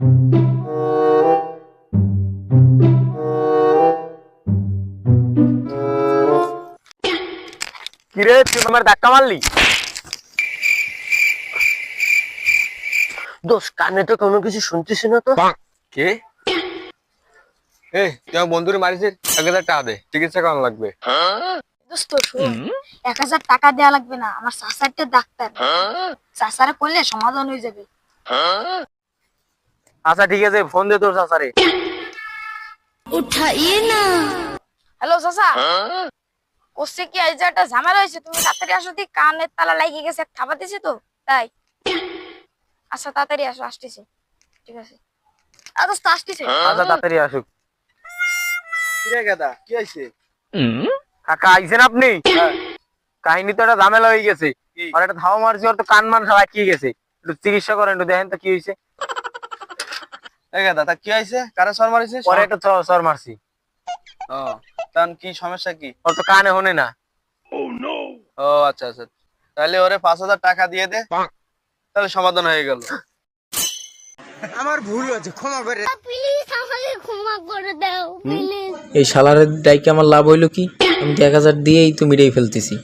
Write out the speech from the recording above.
কিরে তুই আমার ধাক্কা মারলি? দোষ কানে তো কোনো কিছু শুনছিস না তো? কে? এই তুই আমার বন্ধুরে মারিস, 1,000 টাকা দে, চিকিৎসা করানো লাগবে। দোস্ত শোন, 1,000 টাকা দেয়া লাগবে না, আমার চাচারটা ডাক্তার, চাচারে করলে সমাধান হয়ে যাবে। আচ্ছা ঠিক আছে, ফোন দে তোর চাচারে। উঠাইয়ে না। হ্যালো চাচা, কোসে কি এই যে একটা ঝামেলা হয়েছে, তুমি তাড়াতাড়ি আসো, দি কানের তালা লাগিয়ে গেছে, খাবার দিছে তো তাই। আচ্ছা তাড়াতাড়ি আসো, আসতেছি। ঠিক আছে দোস্ত আসতেছি। আচ্ছা তাড়াতাড়ি আসুক। কিরে গাদা, কি হইছে? কাকা আইছেন আপনি? কাহিনী তো একটা ঝামেলা হয়ে গেছে, আর একটা ধাওয়া মারছি, ওর তো কান মান সব আটকে গেছে, একটু চিকিৎসা করেন, একটু দেখেন তো কি হয়েছে। এই গাদা, তা কি হইছে? কারে সর মারিছিস? পরে একটা চর মারছি। ও, তান কি সমস্যা কি? ওর তো কানে হনে না। ও আচ্ছা আচ্ছা, তাহলে ওরে 5,000 টাকা দিয়ে দে, তাহলে সমাধান হয়ে গেল। আমার ভুল হয়েছে, ক্ষমা করে প্লিজ আমাকে ক্ষমা করে দাও প্লিজ। এই শালারের দায়কে আমার লাভ হইলো কি? আমি তো 1,000 দিয়েই তো মিটাই ফেলতেছি।